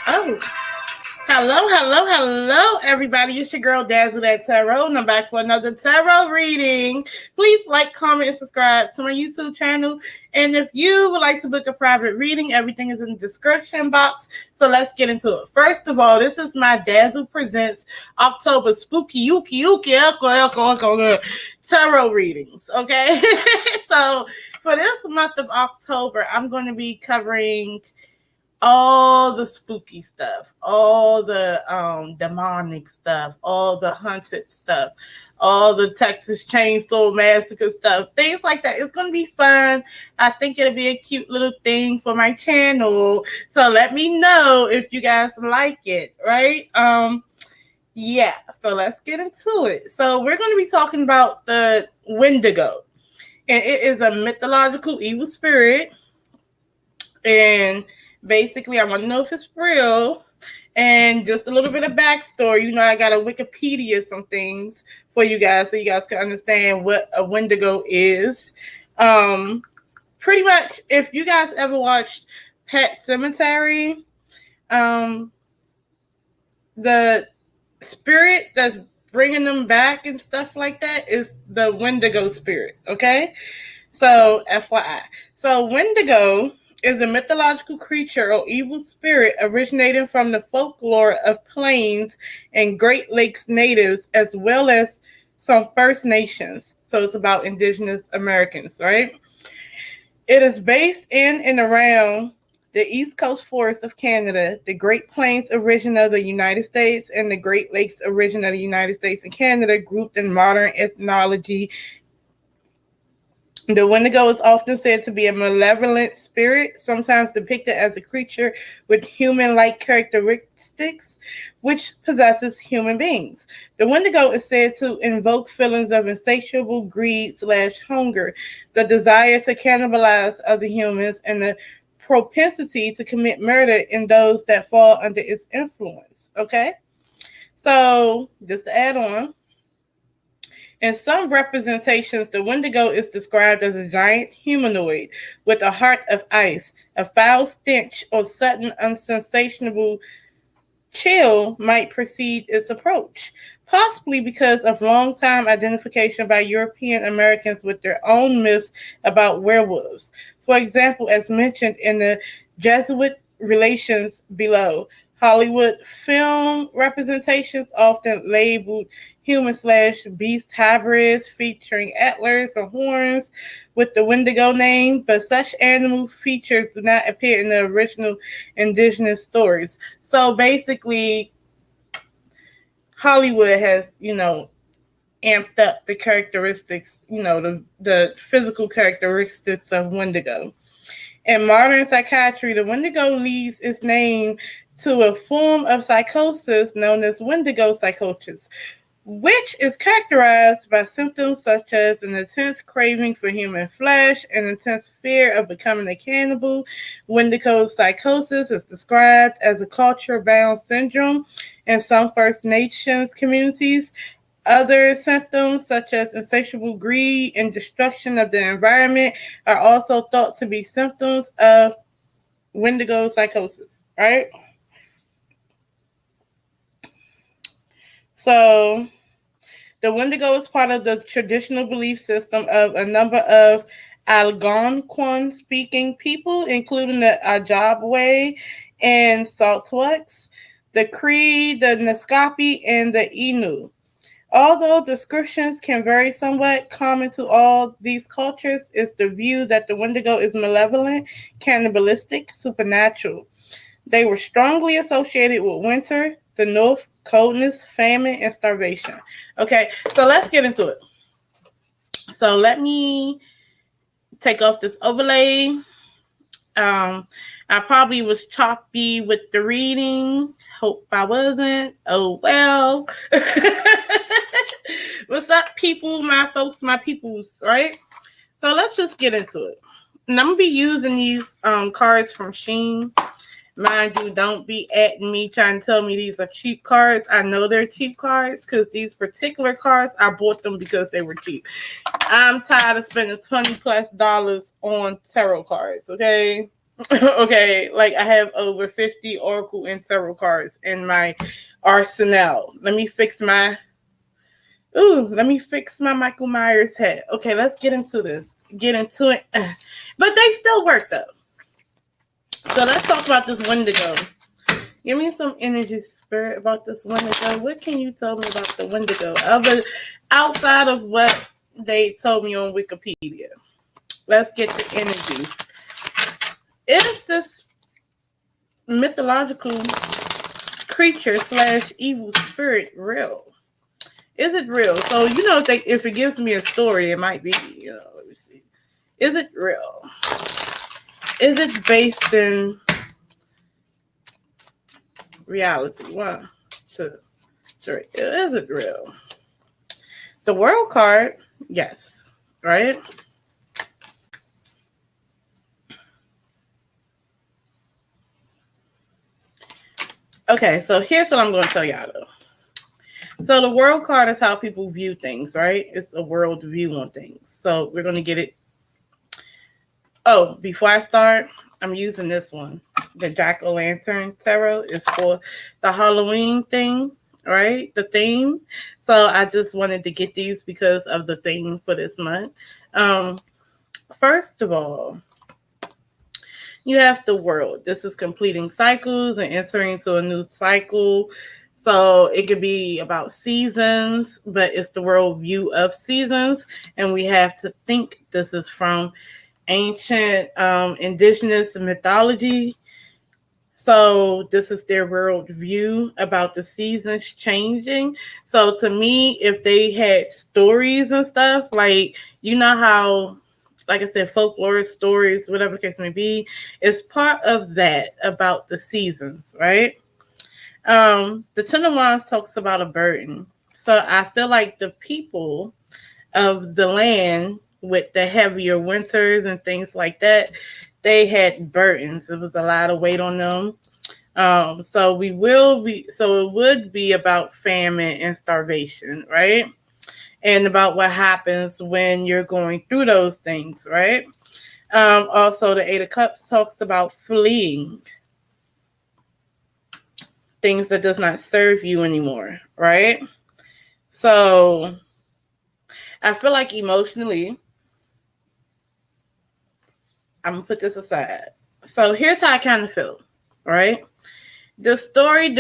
Oh, hello, everybody. It's your girl, Dazzle That Tarot, and I'm back for another tarot reading. Please like, comment, and subscribe to my YouTube channel. And if you would like to book a private reading, everything is in the description box. So let's get into it. First of all, this is my Dazzle Presents October Spooky Yuki Echo tarot readings. Okay, so for this month of October, I'm going to be covering all the spooky stuff, all the demonic stuff, all the haunted stuff, all the Texas Chainsaw Massacre stuff, things like that. It's going to be fun. I think it'll be a cute little thing for my channel. So let me know if you guys like it, right? Yeah, so let's get into it. So we're going to be talking about the Wendigo, and it is a mythological evil spirit. And basically, I want to know if it's real. And just a little bit of backstory. You know, I got to Wikipedia some things for you guys so you guys can understand what a Wendigo is. Pretty much, if you guys ever watched Pet Cemetery, the spirit that's bringing them back and stuff like that is the Wendigo spirit, okay? So, FYI. So, Wendigo is a mythological creature or evil spirit originating from the folklore of Plains and Great Lakes natives, as well as some First Nations. So it's about Indigenous Americans, right? It is based in and around the East Coast forests of Canada, the Great Plains origin of the United States, and the Great Lakes origin of the United States and Canada, grouped in modern ethnology. The Wendigo is often said to be a malevolent spirit, sometimes depicted as a creature with human-like characteristics, which possesses human beings. The Wendigo is said to invoke feelings of insatiable greed/hunger, the desire to cannibalize other humans, and the propensity to commit murder in those that fall under its influence. Okay? So, just to add on, in some representations, the Wendigo is described as a giant humanoid with a heart of ice. A foul stench or sudden unsensational chill might precede its approach, possibly because of long-time identification by European Americans with their own myths about werewolves. For example, as mentioned in the Jesuit relations below, Hollywood film representations often labeled human/beast hybrids featuring antlers or horns with the Wendigo name, but such animal features do not appear in the original indigenous stories. So basically, Hollywood has, amped up the characteristics, the physical characteristics of Wendigo. In modern psychiatry, the Wendigo leads its name to a form of psychosis known as Wendigo psychosis, which is characterized by symptoms such as an intense craving for human flesh, an intense fear of becoming a cannibal. Wendigo psychosis is described as a culture-bound syndrome in some First Nations communities. Other symptoms, such as insatiable greed and destruction of the environment, are also thought to be symptoms of Wendigo psychosis, right? So, the Wendigo is part of the traditional belief system of a number of Algonquin-speaking people, including the Ojibwe and Saltwaks, the Cree, the Naskapi, and the Innu. Although descriptions can vary somewhat, common to all these cultures is the view that the Wendigo is malevolent, cannibalistic, supernatural. They were strongly associated with winter, the north, coldness, famine, and starvation. Okay, so let's get into it. So let me take off this overlay. I probably was choppy with the reading. Hope I wasn't. Oh well. What's up, people? My folks, my peoples, right? So let's just get into it. And I'm gonna be using these cards from Shein. Mind you, don't be at me trying to tell me these are cheap cards. I know they're cheap cards because these particular cards, I bought them because they were cheap. I'm tired of spending $20+ on tarot cards, okay? Okay, like I have over 50 Oracle and Tarot cards in my arsenal. Let me fix my Michael Myers hat. Okay, let's get into this. Get into it. But they still work though. So let's talk about this Wendigo. Give me some energy, spirit, about this Wendigo. What can you tell me about the Wendigo? Outside of what they told me on Wikipedia. Let's get the energies. Is this mythological creature / evil spirit real? Is it real? So, if it gives me a story, it might be, let me see. Is it real? Is it based in reality? 1, 2, 3. Is it real? The world card, yes. Right? Okay, so here's what I'm going to tell y'all, though. So the world card is how people view things, right? It's a world view on things. So we're going to get it. Oh, before I start, I'm using this one. The Jack-o'-lantern tarot is for the Halloween thing, right? The theme. So I just wanted to get these because of the theme for this month. First of all, you have the world. This is completing cycles and entering into a new cycle. So it could be about seasons, but it's the world view of seasons. And we have to think this is from ancient indigenous mythology. So this is their world view about the seasons changing. So to me, if they had stories and stuff, like, how, like I said, folklore stories, whatever the case may be, it's part of that about the seasons, right? The Ten of Wands talks about a burden. So I feel like the people of the land with the heavier winters and things like that, they had burdens. It was a lot of weight on them. So it would be about famine and starvation, right? And about what happens when you're going through those things, right? Also, the Eight of Cups talks about fleeing things that does not serve you anymore, right? So I feel like emotionally, I'm gonna put this aside. So here's how I kind of feel, right? The story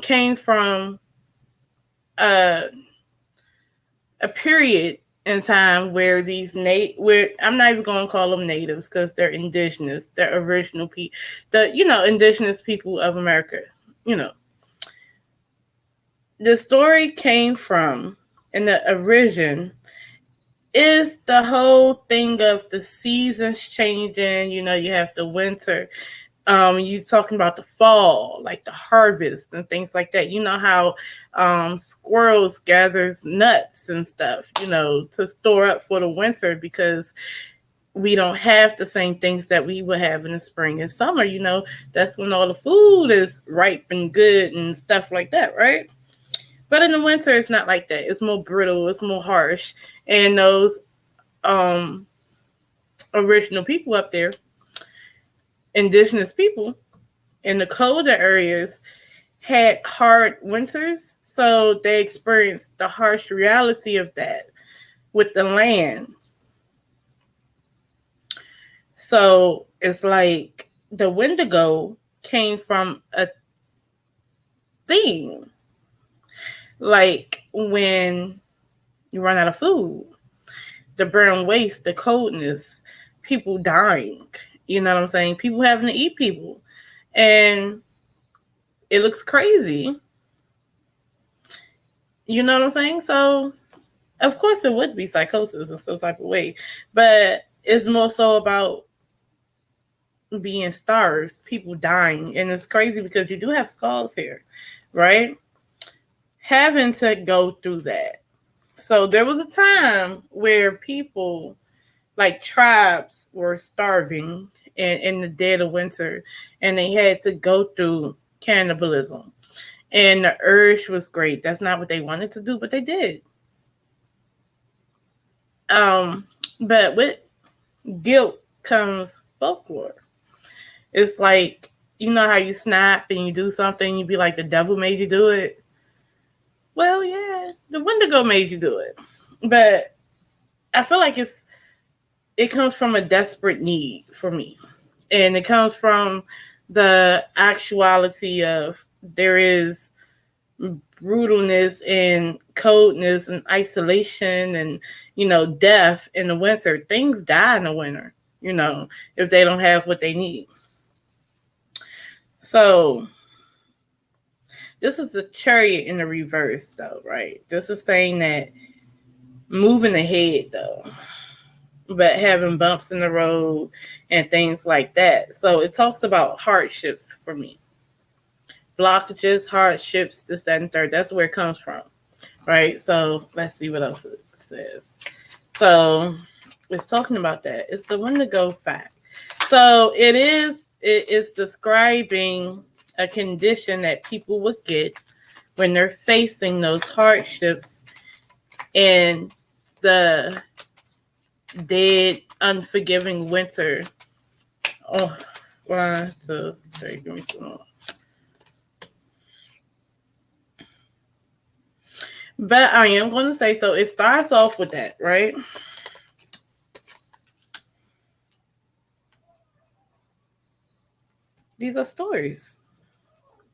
came from a period in time where where I'm not even gonna call them natives because they're indigenous, they're original people, indigenous people of America. The story came from, and the origin is the whole thing of the seasons changing. You have the winter. You talking about the fall, like the harvest and things like that. You know how squirrels gathers nuts and stuff, to store up for the winter because we don't have the same things that we would have in the spring and summer. That's when all the food is ripe and good and stuff like that, right? But in the winter, it's not like that. It's more brittle. It's more harsh. And those original people up there, indigenous people in the colder areas, had hard winters. So they experienced the harsh reality of that with the land. So it's like the Wendigo came from a theme. Like when you run out of food, the burn waste, the coldness, people dying. You know what I'm saying? People having to eat people. And it looks crazy. You know what I'm saying? So, of course, it would be psychosis in some type of way. But it's more so about being starved, people dying. And it's crazy because you do have skulls here, right? Having to go through that. So there was a time where people, like tribes, were starving in the dead of winter, and they had to go through cannibalism. And the urge was great. That's not what they wanted to do, but they did. But with guilt comes folklore. It's like, you know how you snap and you do something, you be like, the devil made you do it. Well, yeah, the Wendigo made you do it. But I feel like it comes from a desperate need for me. And it comes from the actuality of there is brutalness and coldness and isolation and, death in the winter. Things die in the winter, if they don't have what they need. So this is a chariot in the reverse, though, right? This is saying that moving ahead, though, but having bumps in the road and things like that. So it talks about hardships for me. Blockages, hardships, this, that, and third. That's where it comes from, right? So let's see what else it says. So it's talking about that. It's the Wendigo fact. So it is describing a condition that people would get when they're facing those hardships and the dead, unforgiving winter. Oh, 1, 2, 3, give me some more. But I am going to say, so it starts off with that, right? These are stories,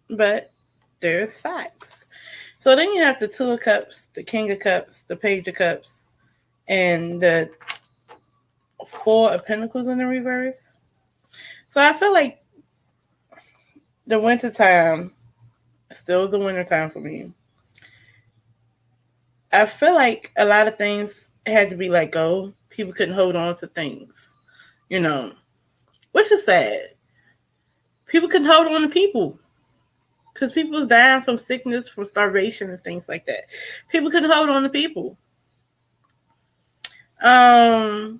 but they're facts. So then you have the Two of Cups, the King of Cups, the Page of Cups, and the Four of Pentacles in the reverse. So I feel like the wintertime still is the wintertime for me. I feel like a lot of things had to be let go. People couldn't hold on to things, which is sad. People couldn't hold on to people because people was dying from sickness, from starvation, and things like that. People couldn't hold on to people. The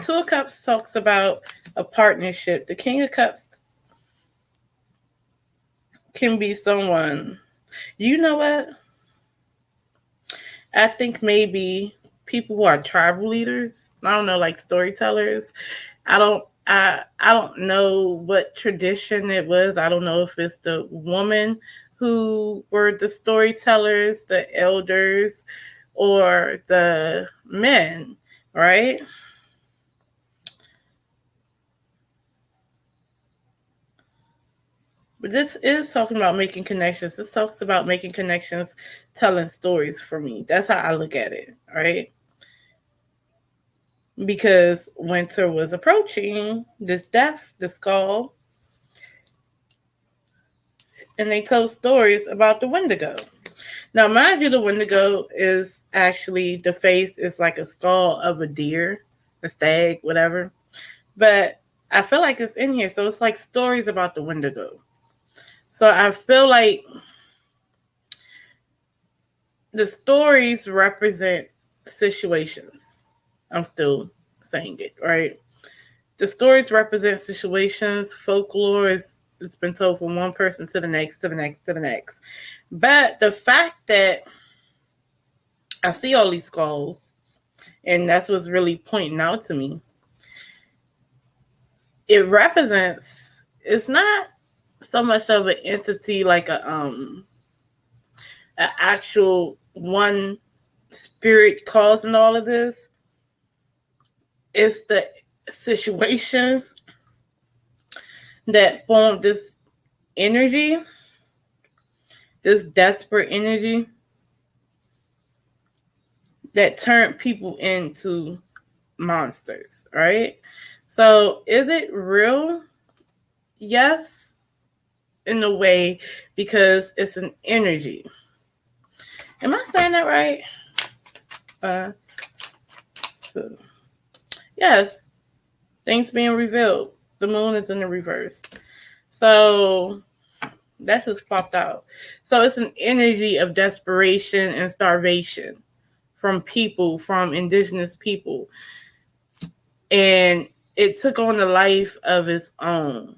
Two of Cups talks about a partnership. The King of Cups can be someone. You know what? I think maybe people who are tribal leaders. I don't know, like storytellers. I don't know what tradition it was. I don't know if it's the woman who were the storytellers, the elders, or the men, right? But this is talking about making connections. This talks about making connections, telling stories for me. That's how I look at it, right? Because winter was approaching, this death, this call, and they told stories about the Wendigo. Now, mind you, the Wendigo is actually, the face is like a skull of a deer, a stag, whatever. But I feel like it's in here. So it's like stories about the Wendigo. So I feel like the stories represent situations. I'm still saying it, right? The stories represent situations. Folklore it's been told from one person to the next, to the next, to the next. But the fact that I see all these skulls, and that's what's really pointing out to me, it represents, it's not so much of an entity like an actual one spirit causing all of this. It's the situation that formed this energy, this desperate energy that turned people into monsters, right? So is it real? Yes, in a way, because it's an energy. Am I saying that right? So, yes, things being revealed. The moon is in the reverse. So that just popped out. So it's an energy of desperation and starvation from people, from indigenous people. And it took on a life of its own.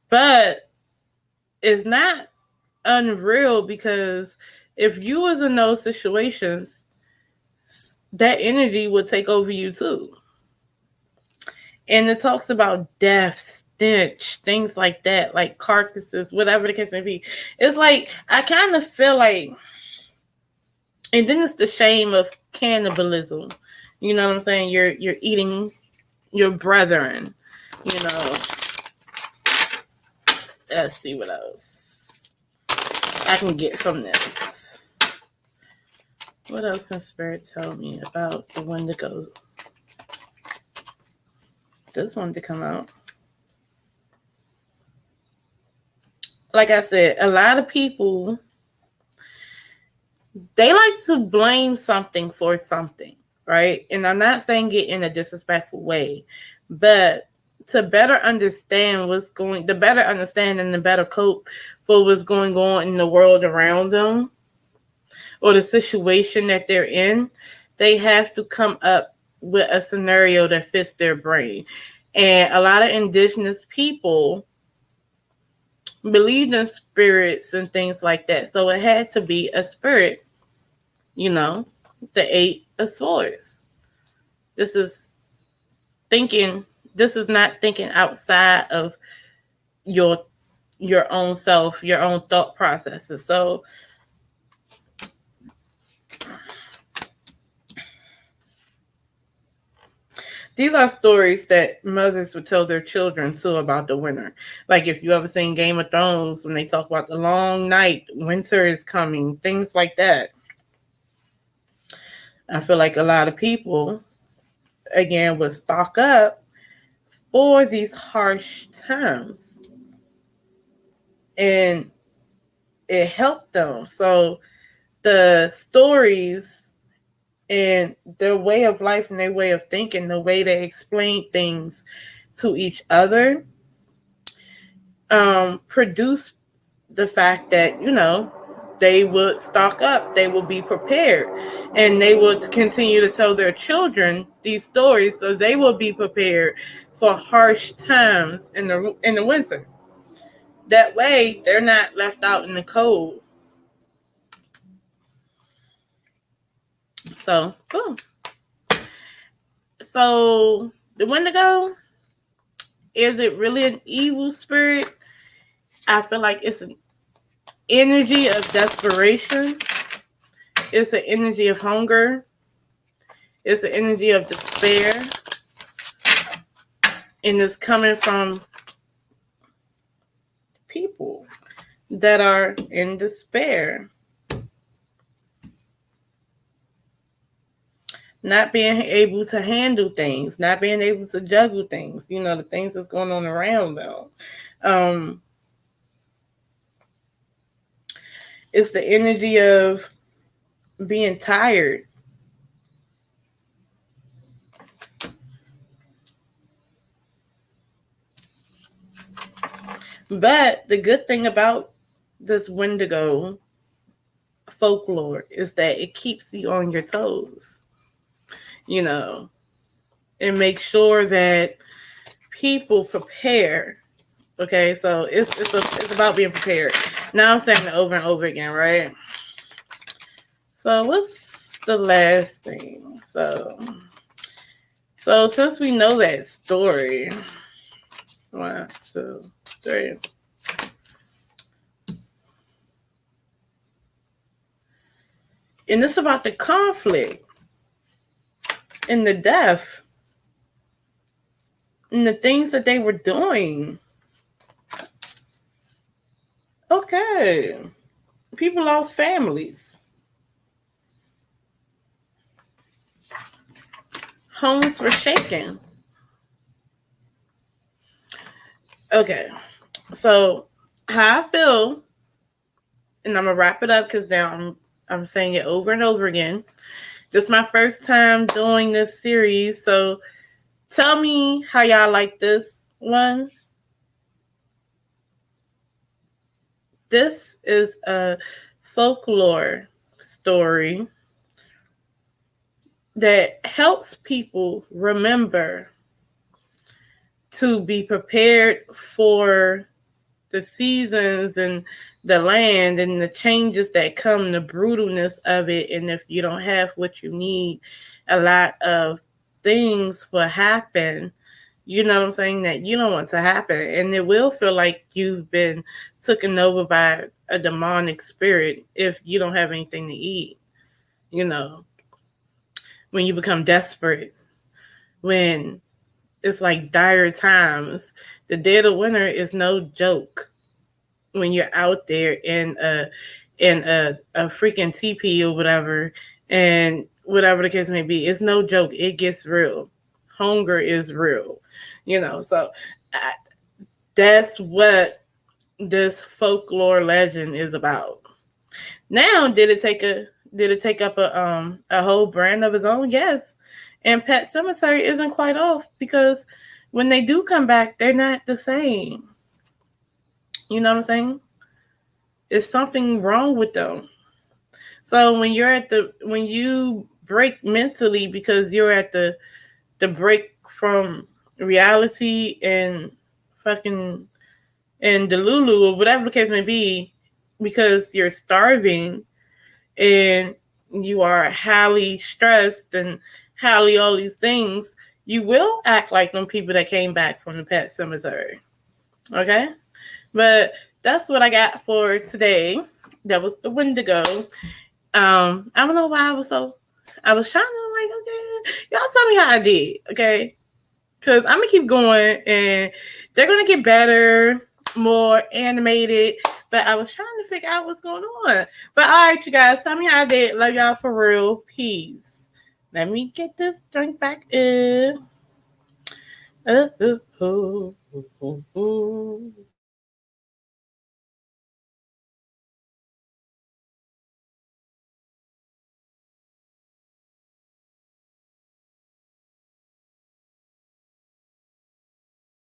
But it's not unreal, because if you was in those situations, that energy would take over you too. And it talks about deaths, stench, things like that, like carcasses, whatever the case may be. It's like I kind of feel like, and then it's the shame of cannibalism. You know what I'm saying? You're eating your brethren. You know. Let's see what else I can get from this. What else can Spirit tell me about the Wendigo? This one to come out. Like I said, a lot of people, they like to blame something for something, right? And I'm not saying it in a disrespectful way, but to better understand the better understand and the better cope for what's going on in the world around them or the situation that they're in, they have to come up with a scenario that fits their brain. And a lot of indigenous people believed in spirits and things like that. So it had to be a spirit, the 8 of Swords. This is not thinking outside of your own self, your own thought processes. So these are stories that mothers would tell their children too about the winter. Like if you ever seen Game of Thrones, when they talk about the long night, winter is coming, things like that. I feel like a lot of people, again, would stock up for these harsh times. And it helped them. So the stories and their way of life and their way of thinking, the way they explain things to each other, produce the fact that, they would stock up, they would be prepared, and they would continue to tell their children these stories so they will be prepared for harsh times in the winter. That way, they're not left out in the cold. So, boom. So, the Wendigo, is it really an evil spirit? I feel like it's an energy of desperation. It's an energy of hunger. It's an energy of despair. And it's coming from people that are in despair. Not being able to handle things, not being able to juggle things, the things that's going on around them. It's the energy of being tired. But the good thing about this Wendigo folklore is that it keeps you on your toes. And make sure that people prepare. Okay, so it's about being prepared. Now I'm saying it over and over again, right? So what's the last thing? So since we know that story, 1, 2, 3. And it's about the conflict and the death and the things that they were doing. Okay. People lost families. Homes were shaken. Okay. So how I feel, and I'm going to wrap it up because now I'm saying it over and over again. This is my first time doing this series, so tell me how y'all like this one. This is a folklore story that helps people remember to be prepared for the seasons and the land and the changes that come, the brutalness of it. And if you don't have what you need, a lot of things will happen You know what I'm saying? That you don't want to happen. And it will feel like you've been taken over by a demonic spirit if you don't have anything to eat. You know, when you become desperate, when it's like dire times. The dead of winter is no joke when you're out there in a freaking teepee or whatever, and whatever the case may be. It's no joke. It gets real. Hunger is real. So I, that's what this folklore legend is about. Now, did it take up a whole brand of its own? Yes. And Pet Cemetery isn't quite off, because when they do come back, they're not the same. You know what I'm saying? It's something wrong with them. So when you break mentally because you're at the break from reality and fucking and Delulu or whatever the case may be, because you're starving and you are highly stressed and highly all these things, you will act like them people that came back from the Pet Cemetery. Okay? But that's what I got for today. That was the Wendigo. I don't know why I was trying to, like, okay, y'all tell me how I did, okay? Because I'm going to keep going, and they're going to get better, more animated, but I was trying to figure out what's going on. But all right, you guys, tell me how I did. Love y'all for real. Peace. Let me get this drink back in.